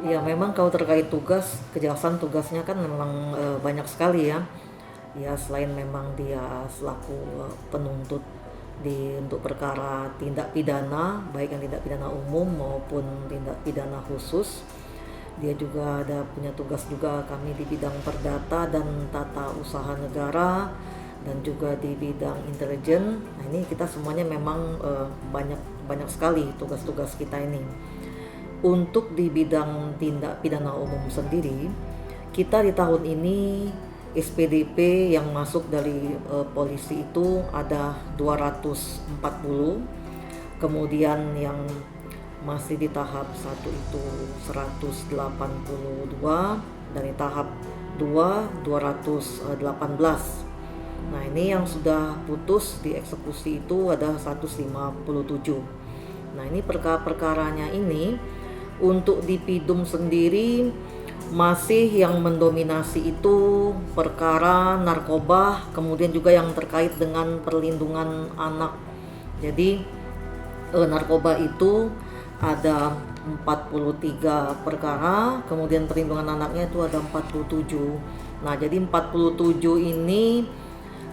Ya memang kalau terkait tugas, kejahatan tugasnya kan memang banyak sekali ya. Ya selain memang dia selaku penuntut untuk perkara tindak pidana, baik yang tindak pidana umum maupun tindak pidana khusus, dia juga ada punya tugas juga kami di bidang perdata dan tata usaha negara dan juga di bidang intelijen. Nah ini kita semuanya memang banyak banyak sekali tugas-tugas kita ini. Untuk di bidang tindak pidana umum sendiri, kita di tahun ini SPDP yang masuk dari polisi itu ada 240, kemudian yang masih di tahap 1 itu 182, dari tahap 2 218. Nah ini yang sudah putus dieksekusi itu ada 157. Nah ini perkara-perkaranya ini untuk di Pidum sendiri masih yang mendominasi itu perkara narkoba, kemudian juga yang terkait dengan perlindungan anak. Jadi narkoba itu ada 43 perkara, kemudian perlindungan anaknya itu ada 47. Nah jadi 47 ini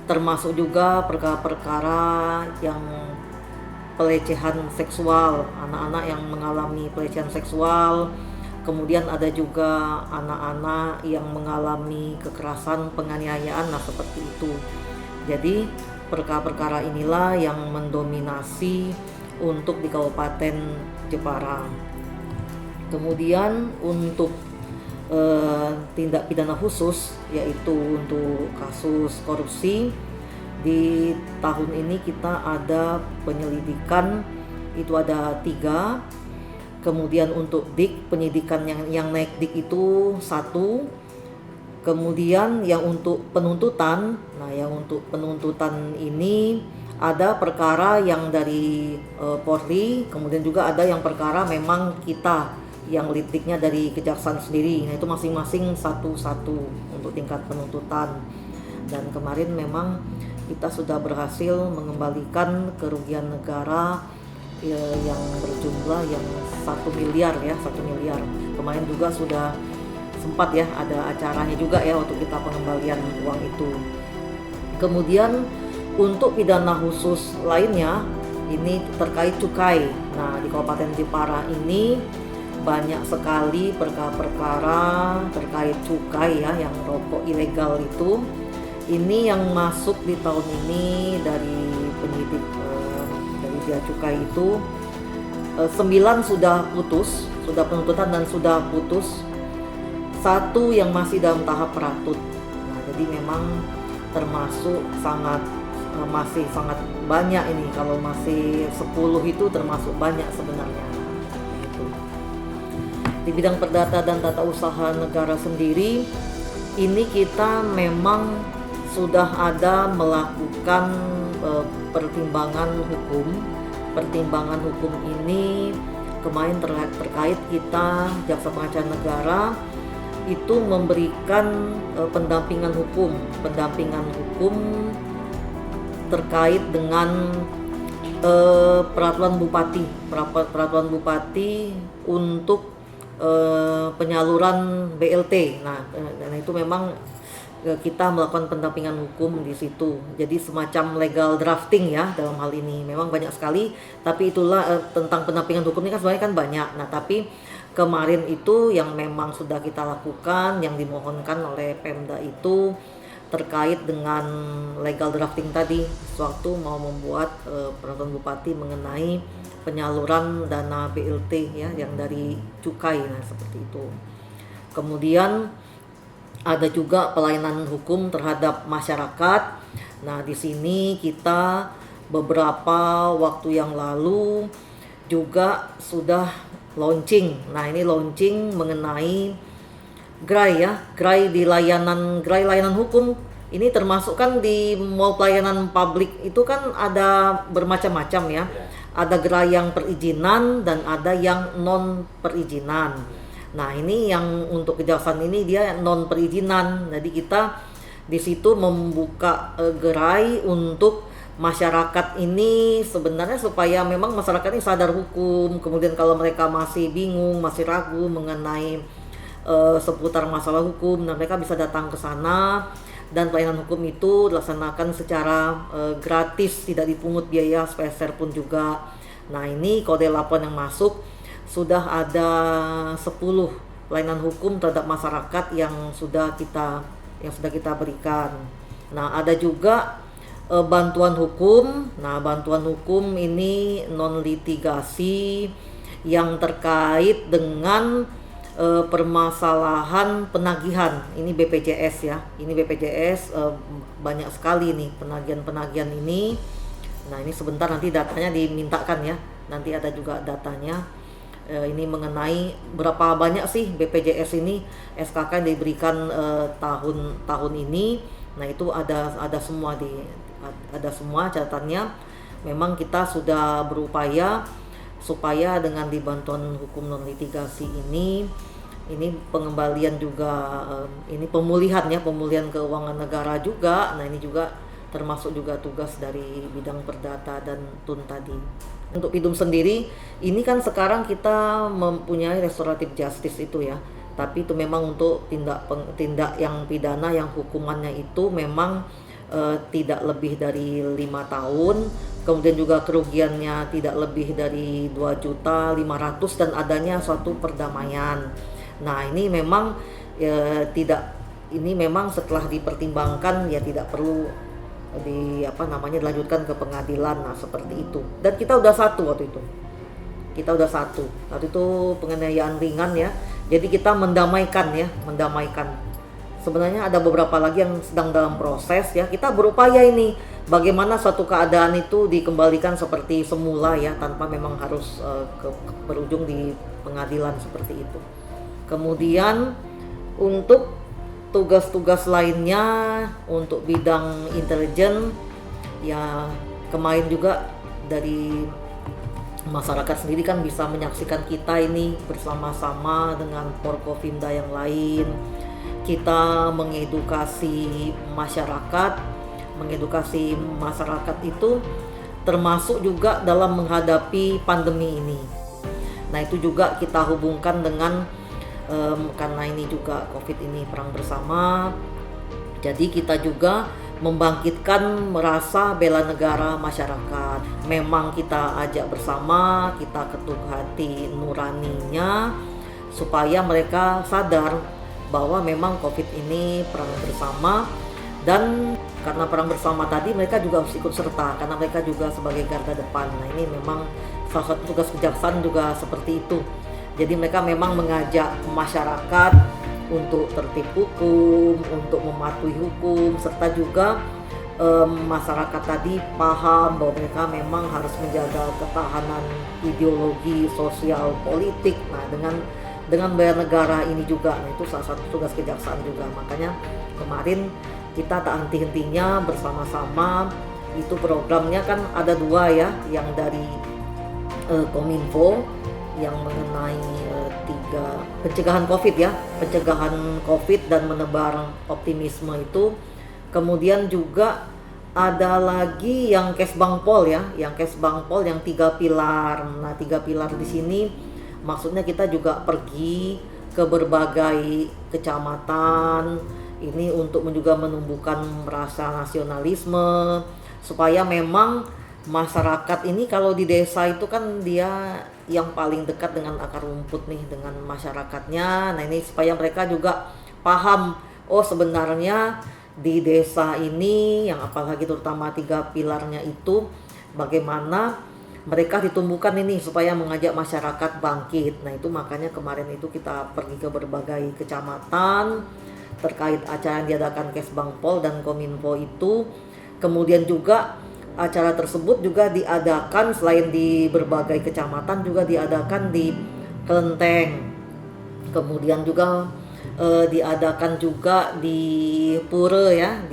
termasuk juga perkara-perkara yang pelecehan seksual, anak-anak yang mengalami pelecehan seksual, kemudian ada juga anak-anak yang mengalami kekerasan, penganiayaan, nah seperti itu. Jadi perkara-perkara inilah yang mendominasi untuk di Kabupaten Jepara. Kemudian untuk tindak pidana khusus, yaitu untuk kasus korupsi, di tahun ini kita ada penyelidikan itu ada 3, kemudian untuk dik penyidikan yang naik dik itu 1, kemudian yang untuk penuntutan, nah yang untuk penuntutan ini ada perkara yang dari Polri, kemudian juga ada yang perkara memang kita yang lidiknya dari kejaksaan sendiri. Nah itu masing-masing satu-satu untuk tingkat penuntutan. Dan kemarin memang kita sudah berhasil mengembalikan kerugian negara yang berjumlah yang 1 miliar ya, 1 miliar. Kemarin juga sudah sempat ya ada acaranya juga ya untuk kita pengembalian uang itu. Kemudian untuk pidana khusus lainnya ini terkait cukai. Nah di Kabupaten Jepara ini banyak sekali perkara-perkara terkait cukai ya, yang rokok ilegal itu. Ini yang masuk di tahun ini dari penyidik dari Bea Cukai itu 9 sudah putus, sudah penuntutan dan sudah putus, 1 yang masih dalam tahap peratut. Nah, jadi memang termasuk masih sangat banyak ini, kalau masih 10 itu termasuk banyak sebenarnya. Gitu. Di bidang perdata dan tata usaha negara sendiri, ini kita memang sudah ada melakukan pertimbangan hukum. Pertimbangan hukum ini kemarin terkait kita Jaksa Pengacara Negara itu memberikan pendampingan hukum terkait dengan peraturan bupati untuk penyaluran BLT. Nah, dan itu memang kita melakukan pendampingan hukum di situ. Jadi semacam legal drafting ya dalam hal ini. Memang banyak sekali, tapi itulah tentang pendampingan hukum ini kan sebenarnya kan banyak. Nah, tapi kemarin itu yang memang sudah kita lakukan, yang dimohonkan oleh Pemda itu terkait dengan legal drafting tadi, sewaktu mau membuat peraturan bupati mengenai penyaluran dana BLT ya yang dari cukai, nah seperti itu. Kemudian ada juga pelayanan hukum terhadap masyarakat. Nah, di sini kita beberapa waktu yang lalu juga sudah launching. Nah, ini launching mengenai GRAI ya, GRAI layanan hukum. Ini termasuk kan di mall pelayanan publik itu kan ada bermacam-macam ya. Ada GRAI yang perizinan dan ada yang non perizinan. Nah, ini yang untuk kejaksaan ini dia non perizinan. Jadi kita di situ membuka gerai untuk masyarakat ini sebenarnya supaya memang masyarakat ini sadar hukum. Kemudian kalau mereka masih bingung, masih ragu mengenai seputar masalah hukum, nah mereka bisa datang ke sana, dan pelayanan hukum itu dilaksanakan secara gratis, tidak dipungut biaya sepeser pun juga. Nah, ini kode laporan yang masuk sudah ada 10 pelayanan hukum terhadap masyarakat yang sudah kita berikan. Nah, ada juga bantuan hukum. Nah, bantuan hukum ini non litigasi yang terkait dengan permasalahan penagihan. Ini BPJS ya. Ini BPJS banyak sekali nih penagihan-penagihan ini. Nah, ini sebentar nanti datanya dimintakan ya. Nanti ada juga datanya. Ini mengenai berapa banyak sih BPJS ini SKK yang diberikan tahun ini. Nah, itu ada semua catatannya. Memang kita sudah berupaya supaya dengan dibantuan hukum non litigasi ini pengembalian juga, ini pemulihan keuangan negara juga. Nah, ini juga termasuk juga tugas dari bidang perdata dan tun tadi. Untuk PIDUM sendiri, ini kan sekarang kita mempunyai restoratif justice itu ya, tapi itu memang untuk tindak yang pidana yang hukumannya itu memang tidak lebih dari 5 tahun, kemudian juga kerugiannya tidak lebih dari 2.500.000 dan adanya suatu perdamaian. Nah, ini memang ini memang setelah dipertimbangkan ya tidak perlu dilanjutkan ke pengadilan. Nah, seperti itu. Dan kita udah satu waktu itu. Waktu itu penganiayaan ringan ya. Jadi kita mendamaikan. Sebenarnya ada beberapa lagi yang sedang dalam proses ya. Kita berupaya ini bagaimana suatu keadaan itu dikembalikan seperti semula ya, tanpa memang harus berujung di pengadilan seperti itu. Kemudian untuk tugas-tugas lainnya untuk bidang intelijen ya, kemarin juga dari masyarakat sendiri kan bisa menyaksikan kita ini bersama-sama dengan Forkopimda yang lain. Kita mengedukasi masyarakat itu termasuk juga dalam menghadapi pandemi ini. Nah, itu juga kita hubungkan dengan karena ini juga COVID ini perang bersama. Jadi kita juga membangkitkan merasa bela negara masyarakat. Memang kita ajak bersama, kita ketuk hati nuraninya supaya mereka sadar bahwa memang COVID ini perang bersama, dan karena perang bersama tadi mereka juga harus ikut serta karena mereka juga sebagai garda depan. Nah, ini memang salah satu tugas kejaksaan juga seperti itu. Jadi mereka memang mengajak masyarakat untuk tertib hukum, untuk mematuhi hukum, serta juga masyarakat tadi paham bahwa mereka memang harus menjaga ketahanan ideologi, sosial, politik. Nah, dengan bela negara ini juga, nah itu salah satu tugas kejaksaan juga. Makanya kemarin kita tak henti-hentinya bersama-sama. Itu programnya kan ada 2 ya, yang dari Kominfo yang mengenai 3 pencegahan COVID dan menebar optimisme itu. Kemudian juga ada lagi yang Kesbangpol ya, yang 3 pilar. Nah, 3 pilar di sini maksudnya kita juga pergi ke berbagai kecamatan ini untuk juga menumbuhkan rasa nasionalisme, supaya memang masyarakat ini kalau di desa itu kan dia yang paling dekat dengan akar rumput nih, dengan masyarakatnya. Nah, ini supaya mereka juga paham, oh sebenarnya di desa ini yang apalagi terutama 3 pilarnya itu bagaimana mereka ditumbuhkan ini supaya mengajak masyarakat bangkit. Nah, itu makanya kemarin itu kita pergi ke berbagai kecamatan terkait acara yang diadakan Kesbangpol dan Kominfo itu. Kemudian juga acara tersebut juga diadakan selain di berbagai kecamatan juga diadakan di Kelenteng. Kemudian juga diadakan juga di Pura ya,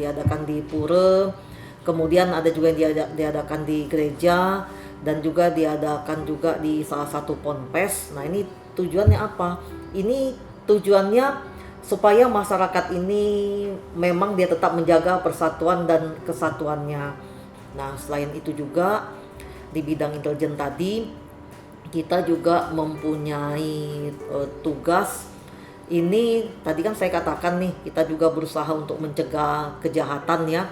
Kemudian ada juga yang diadakan di gereja dan juga diadakan juga di salah satu ponpes. Nah, ini tujuannya apa? Ini tujuannya supaya masyarakat ini memang dia tetap menjaga persatuan dan kesatuannya. Nah, selain itu juga di bidang intelijen tadi kita juga mempunyai tugas. Ini tadi kan saya katakan nih, kita juga berusaha untuk mencegah kejahatan ya,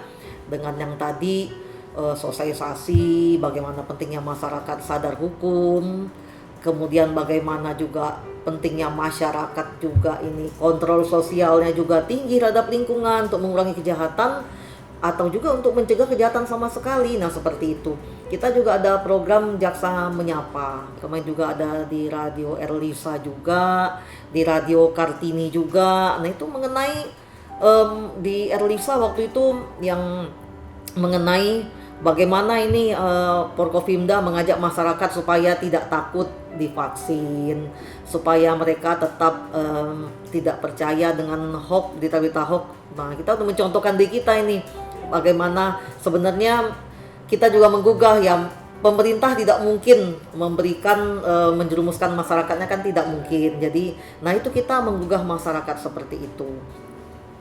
dengan yang tadi sosialisasi bagaimana pentingnya masyarakat sadar hukum, kemudian bagaimana juga pentingnya masyarakat juga ini kontrol sosialnya juga tinggi terhadap lingkungan untuk mengurangi kejahatan atau juga untuk mencegah kejahatan sama sekali. Nah, seperti itu. Kita juga ada program Jaksa Menyapa. Kemarin juga ada di Radio Erlisa juga, di Radio Kartini juga. Nah, itu mengenai di Erlisa waktu itu yang mengenai bagaimana ini Forkopimda mengajak masyarakat supaya tidak takut divaksin, supaya mereka tetap tidak percaya dengan hoax, berita-berita hoax. Nah, kita untuk mencontohkan di kita ini bagaimana sebenarnya kita juga menggugah yang pemerintah tidak mungkin memberikan menjerumuskan masyarakatnya, kan tidak mungkin. Jadi, nah itu kita menggugah masyarakat seperti itu.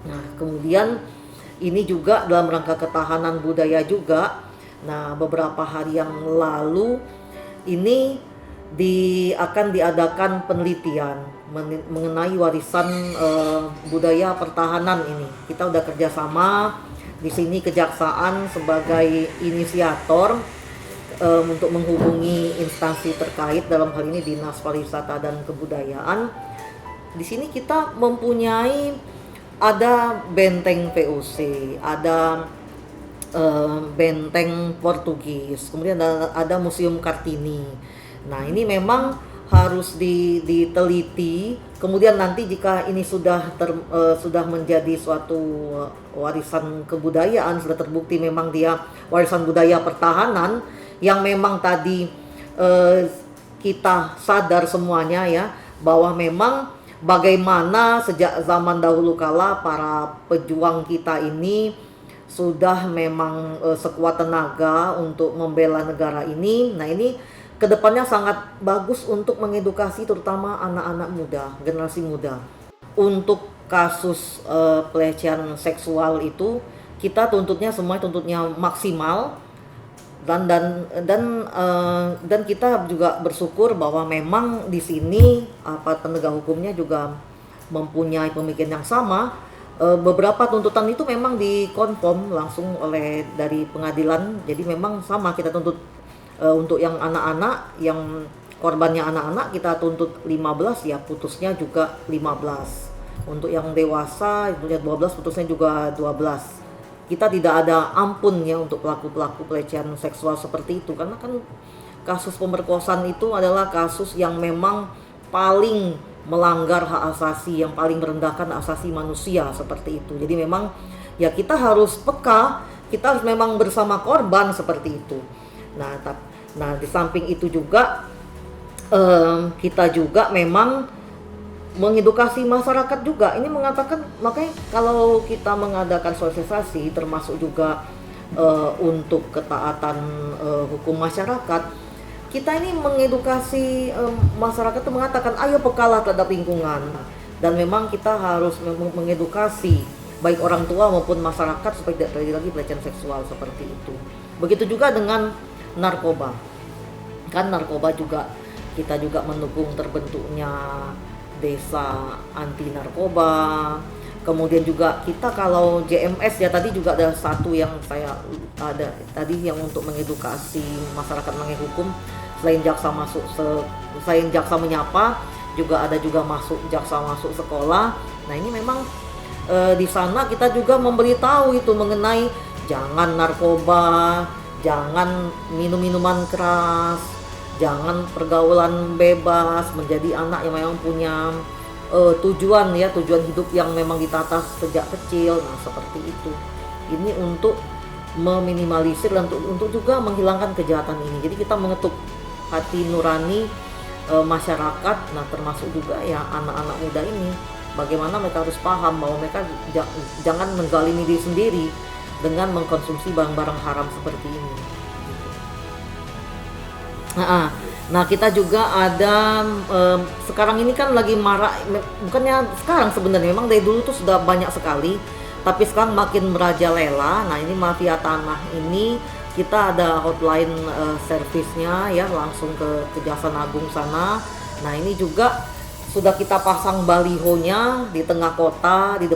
Nah, kemudian ini juga dalam rangka ketahanan budaya juga. Nah, beberapa hari yang lalu ini akan diadakan penelitian mengenai warisan budaya pertahanan ini. Kita udah kerjasama di sini, Kejaksaan sebagai inisiator untuk menghubungi instansi terkait, dalam hal ini Dinas Pariwisata dan Kebudayaan. Di sini kita mempunyai ada benteng VOC, ada benteng Portugis, kemudian ada Museum Kartini. Nah, ini memang harus diteliti. Kemudian nanti jika ini sudah menjadi suatu warisan kebudayaan, sudah terbukti memang dia warisan budaya pertahanan yang memang tadi kita sadar semuanya ya, bahwa memang bagaimana sejak zaman dahulu kala para pejuang kita ini sudah memang sekuat tenaga untuk membela negara ini. Nah, ini kedepannya sangat bagus untuk mengedukasi terutama anak-anak muda, generasi muda. Untuk kasus pelecehan seksual itu kita tuntutnya maksimal, dan kita juga bersyukur bahwa memang di sini penegak hukumnya juga mempunyai pemikiran yang sama. Beberapa tuntutan itu memang dikonfirm langsung oleh dari pengadilan, jadi memang sama kita tuntut. Untuk yang anak-anak, yang korbannya anak-anak kita tuntut 15 ya, putusnya juga 15. Untuk yang dewasa punya 12, putusnya juga 12. Kita tidak ada ampun ya untuk pelaku-pelaku pelecehan seksual seperti itu, karena kan kasus pemerkosaan itu adalah kasus yang memang paling melanggar hak asasi, yang paling merendahkan hak asasi manusia seperti itu. Jadi memang ya kita harus peka, kita harus memang bersama korban seperti itu. Nah, di samping itu juga kita juga memang mengedukasi masyarakat juga. Ini mengatakan, makanya kalau kita mengadakan sosialisasi termasuk juga untuk ketaatan hukum masyarakat, kita ini mengedukasi masyarakat itu mengatakan ayo pekalah terhadap lingkungan, dan memang kita harus mengedukasi baik orang tua maupun masyarakat supaya tidak terjadi lagi pelecehan seksual seperti itu. Begitu juga dengan narkoba. Kan narkoba juga kita juga mendukung terbentuknya desa anti narkoba. Kemudian juga kita kalau JMS ya, tadi juga ada satu yang saya ada tadi yang untuk mengedukasi masyarakat mengenai hukum. Selain jaksa menyapa, juga ada juga jaksa masuk sekolah. Nah, ini memang di sana kita juga memberitahu itu mengenai jangan narkoba, jangan minuman keras, jangan pergaulan bebas, menjadi anak yang memang punya tujuan hidup yang memang ditata sejak kecil. Nah, seperti itu. Ini untuk meminimalisir dan untuk juga menghilangkan kejahatan ini. Jadi kita mengetuk hati nurani masyarakat, nah termasuk juga ya anak-anak muda ini, bagaimana mereka harus paham bahwa mereka jangan menzalimi diri sendiri dengan mengkonsumsi barang-barang haram seperti ini. Nah, kita juga ada sekarang ini kan lagi marak, bukannya sekarang sebenarnya, memang dari dulu tuh sudah banyak sekali, tapi sekarang makin merajalela. Nah, ini mafia tanah ini kita ada hotline servisnya ya, langsung ke Kejaksaan Agung sana. Nah ini juga sudah kita pasang balihonya di tengah kota, di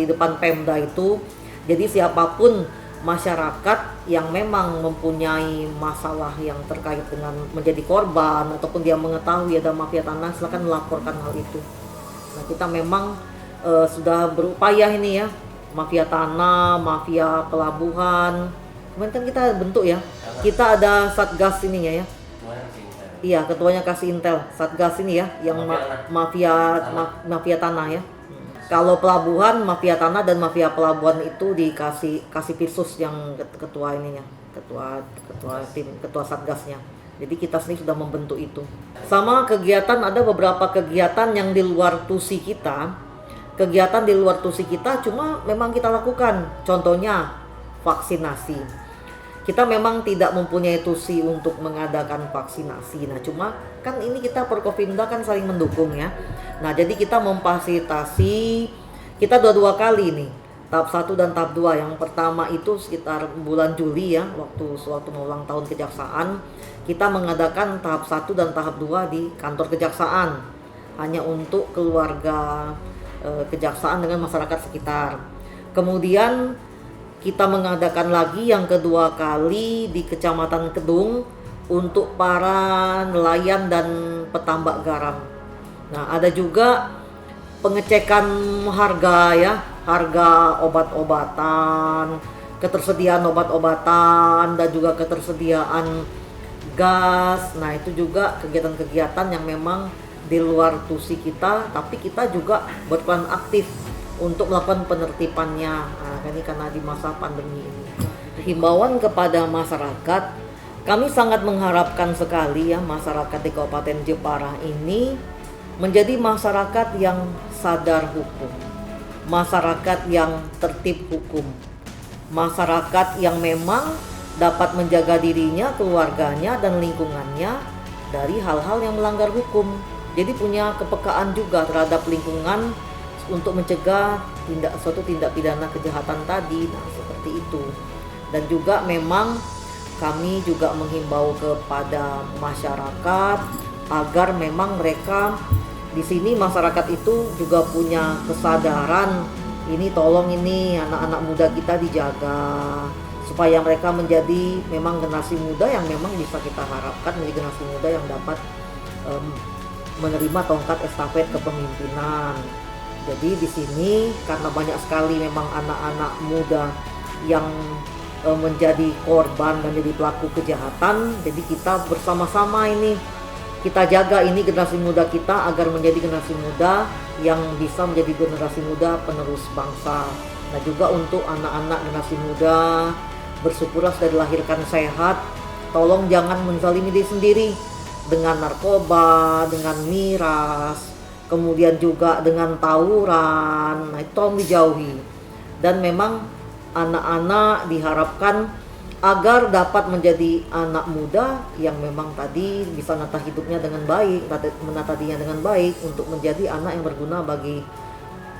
depan Pemda itu. Jadi siapapun masyarakat yang memang mempunyai masalah yang terkait dengan menjadi korban ataupun dia mengetahui ada mafia tanah, silakan melaporkan hal itu. Nah kita memang sudah berupaya ini ya, mafia tanah, mafia pelabuhan. Kemarin kan kita bentuk ya, kita ada satgas ininya ya. Iya, ketuanya kasih intel satgas ini ya, yang mafia tanah ya. Kalau pelabuhan, mafia tanah dan mafia pelabuhan itu dikasih Pirsus yang ketua ininya, ketua satgasnya. Jadi kita sendiri sudah membentuk itu. Sama kegiatan, ada beberapa kegiatan yang di luar tusi kita. Kegiatan di luar tusi kita cuma memang kita lakukan. Contohnya vaksinasi. Kita memang tidak mempunyai tusi untuk mengadakan vaksinasi. Nah, cuma kan ini kita Forkopimda kan saling mendukung ya. Nah, jadi kita memfasilitasi, kita dua kali nih, tahap 1 dan tahap 2. Yang pertama itu sekitar bulan Juli ya, waktu mau ulang tahun Kejaksaan, kita mengadakan tahap 1 dan tahap 2 di kantor Kejaksaan, hanya untuk keluarga Kejaksaan dengan masyarakat sekitar. Kemudian kita mengadakan lagi yang kedua kali di Kecamatan Kedung untuk para nelayan dan petambak garam. Nah, ada juga pengecekan harga ya, harga obat-obatan, ketersediaan obat-obatan dan juga ketersediaan gas. Nah, itu juga kegiatan-kegiatan yang memang di luar tusi kita, tapi kita juga berperan aktif untuk melakukan penertibannya. Nah, ini karena di masa pandemi ini. Himbauan kepada masyarakat, kami sangat mengharapkan sekali ya masyarakat di Kabupaten Jepara ini menjadi masyarakat yang sadar hukum, masyarakat yang tertib hukum, masyarakat yang memang dapat menjaga dirinya, keluarganya, dan lingkungannya dari hal-hal yang melanggar hukum. Jadi punya kepekaan juga terhadap lingkungan untuk mencegah suatu tindak pidana kejahatan tadi. Nah, seperti itu. Dan juga memang kami juga menghimbau kepada masyarakat agar memang mereka di sini, masyarakat itu juga punya kesadaran, ini tolong ini anak-anak muda kita dijaga supaya mereka menjadi memang generasi muda yang memang bisa kita harapkan menjadi generasi muda yang dapat menerima tongkat estafet kepemimpinan. Jadi di sini karena banyak sekali memang anak-anak muda yang menjadi korban dan jadi pelaku kejahatan, jadi kita bersama-sama ini kita jaga ini generasi muda kita agar menjadi generasi muda yang bisa menjadi generasi muda penerus bangsa. Nah, juga untuk anak-anak generasi muda, bersyukurlah sudah dilahirkan sehat. Tolong jangan menzalimi diri sendiri dengan narkoba, dengan miras, kemudian juga dengan tawuran. Nah, itu tolong dijauhi. Dan memang anak-anak diharapkan agar dapat menjadi anak muda yang memang tadi bisa menata hidupnya dengan baik, menata dirinya dengan baik untuk menjadi anak yang berguna bagi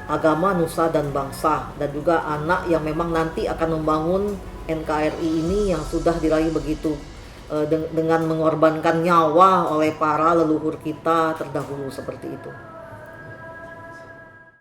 agama, nusa, dan bangsa. Dan juga anak yang memang nanti akan membangun NKRI ini yang sudah diraih begitu dengan mengorbankan nyawa oleh para leluhur kita terdahulu, seperti itu.